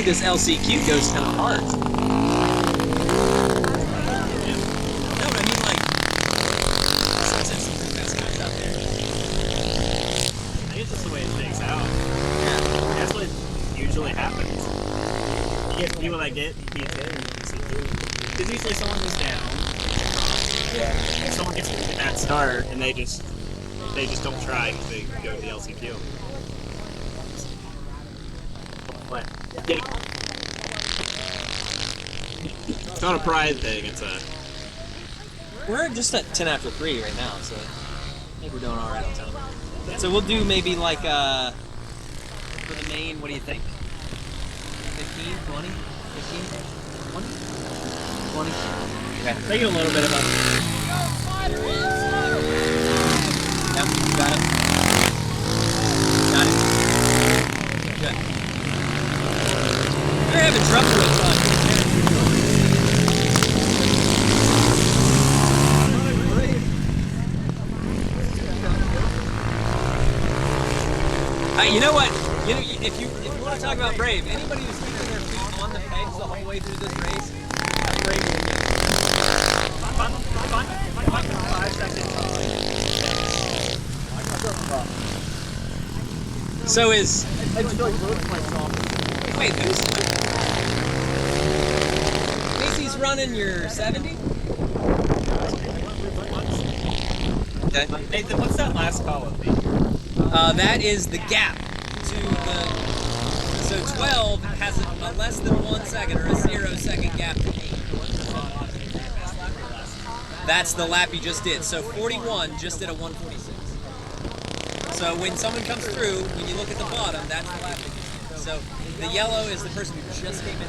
like this LCQ goes kind of hard. No, but I mean like, since there's some pretty fast guys out there. I think it's just the way it shakes out. Yeah. That's what usually happens. You get people that get PK in LCQ. Because usually someone goes down. Yeah. And someone gets a bad start and they just don't try because they go to the LCQ. But it's not a pride thing, it's a... We're just at 10 after 3 right now, so I think we're doing alright on time. So we'll do maybe like, for the main, what do you think? 15, 20? 15, 20? 20? Okay. Take it a little bit about... Yep, got it. Got it. Good. You're having trouble with time. You know what? You know, if you want to talk about brave, anybody who's keeping their feet on the pegs the whole way through this race, brave will win. 5 seconds. So is... Wait, who's... Casey's running your 70? Okay. Nathan, what's that last call of me? That is the gap to the... So 12 has a less than 1 second or a 0 second gap to 8. That's the lap you just did. So 41 just did a 146. So when someone comes through, when you look at the bottom, that's the lap that you did. So the yellow is the person who just came in.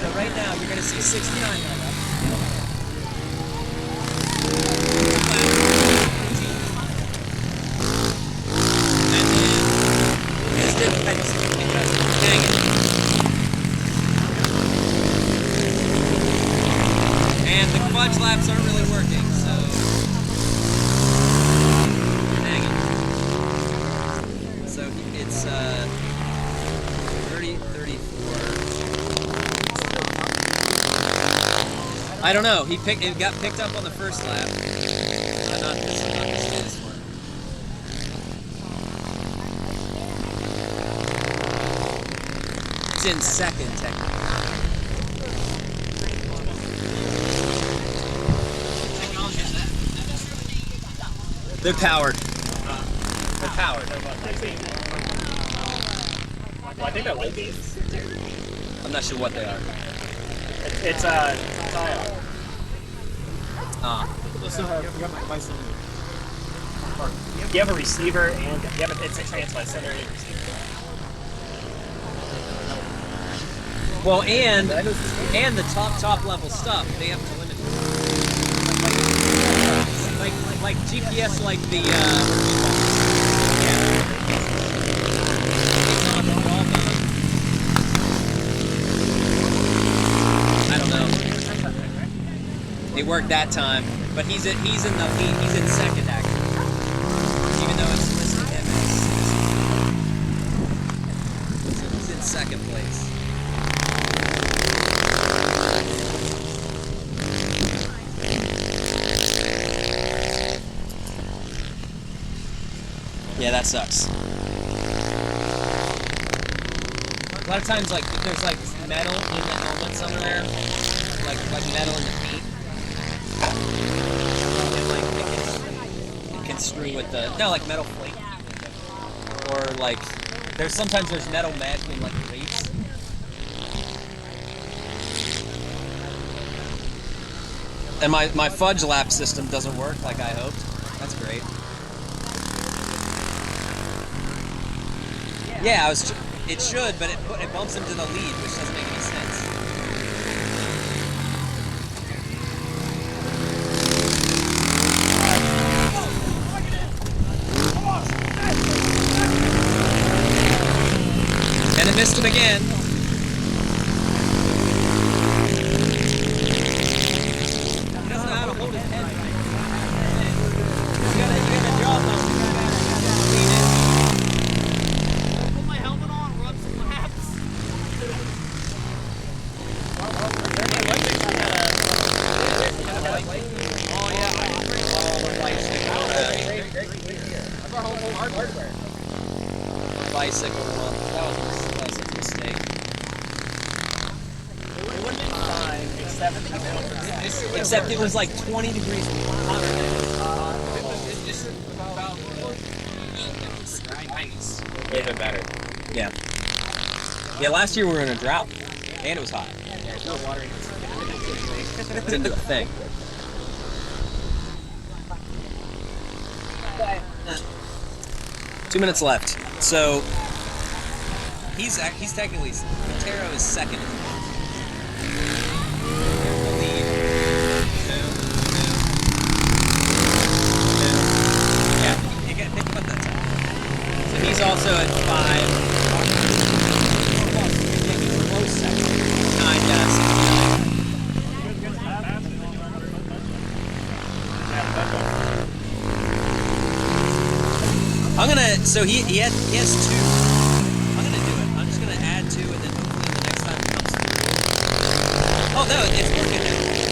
So right now you're going to see 69 on that. And the fudge laps aren't really working, so dang it. So it's 30, 34. I don't know. It got picked up on the first lap. I'm not this one. It's in second, technically. They're powered. They're powered. Well, I think they're light beams. I'm not sure what they are. It's Scion. You have a receiver and it's a anti-center receiver. Well, and the top level stuff they have to limit. Like GPS, like the I don't know. It worked that time, but he's in second actually, even though it's listed MS. He's in second place. Yeah, that sucks. A lot of times, like, there's like metal in the helmet somewhere there, like metal in the paint, and like it can screw with the like metal plate, or like sometimes there's metal met in like the weights. And my fudge lap system doesn't work like I hoped. That's great. Yeah, it should, but it bumps him to the lead, which doesn't make any sense. And it missed him again. He doesn't know how to hold his head. You got a job though. Put my helmet on, run some laps. bicycle one. That was such a mistake. It would have been fine, Except it was like 20 degrees hotter than it was. It's just about ice. Would have been better. Yeah. Yeah, last year we were in a drought, and it was hot. There's no water in it. Didn't do a thing. Two minutes left. So he's technically Montero is second. The lead. Yeah, you got to pick him up that time. So he's also at 5. He's close second. 9, yes. I'm gonna, so he has 2. I'm gonna do it. I'm just gonna add 2 and then hopefully the next time it comes through. Oh no, it's working.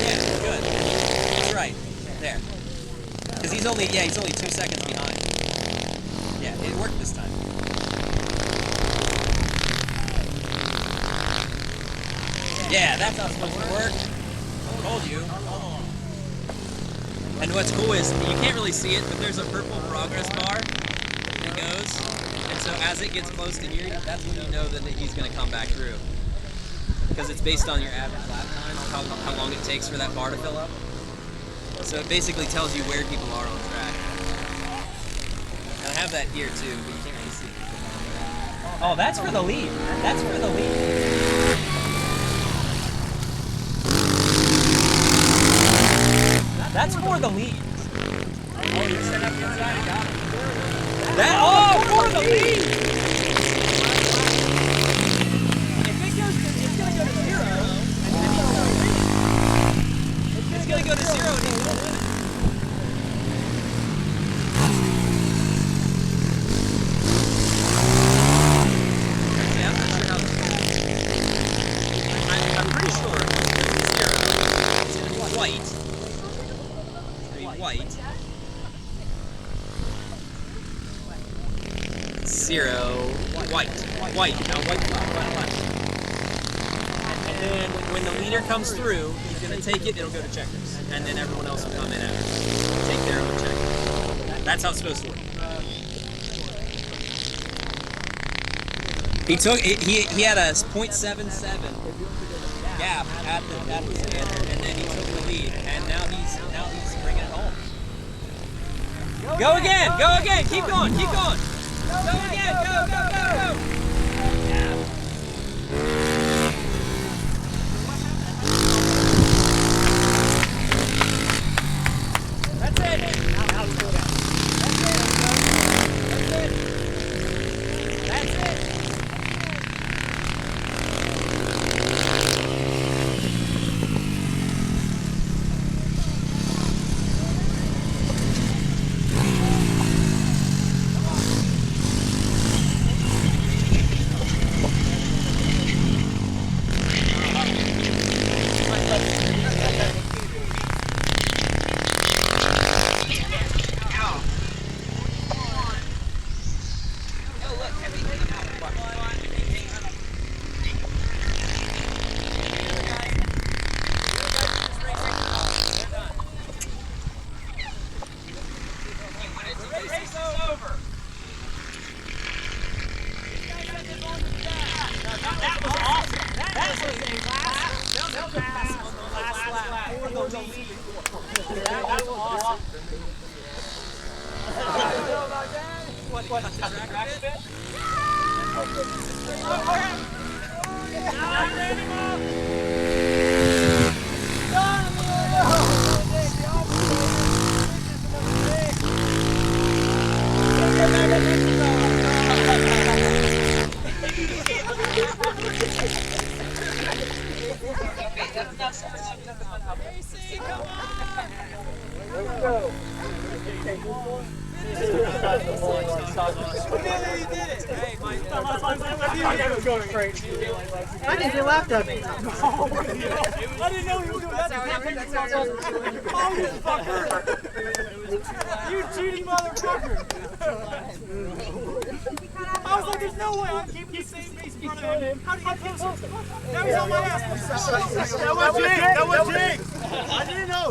Yeah, good. That's right. There. Because he's only 2 seconds behind. Yeah, it worked this time. Yeah, that's how it's supposed to work. I told you. And what's cool is, you can't really see it, but there's a purple progress bar. It goes, and so as it gets close to here, that's when you know that he's going to come back through. Because it's based on your average lap time, how long it takes for that bar to fill up. So it basically tells you where people are on track. And I have that here too, but you can't really see it. Oh, that's for the lead. That's for the lead. That's for the lead. Oh, you set up inside, got it. For the lead! It's gonna go to 0, and then he's gonna win. It's gonna go to 0 and he's gonna win. Yeah, I'm not sure how this works. I'm pretty sure it's 0. It's white. White. 0, white. Now white left. And then when the leader comes through, he's going to take it, it'll go to checkers. And then everyone else will come in after. Take their own checkers. That's how it's supposed to work. He had a 0.77 gap at the standard, and then he took the lead, and now he's bringing it home. Go again, keep going. Go again, go. That's it. That's it. I didn't get laughed at me. I didn't know he was doing that. Oh, you fucker! You cheating motherfucker! I was like, But there's no way I'm keeping the same pace in front of him. How do you get closer? Now he's on my ass. That was Jake. I didn't know.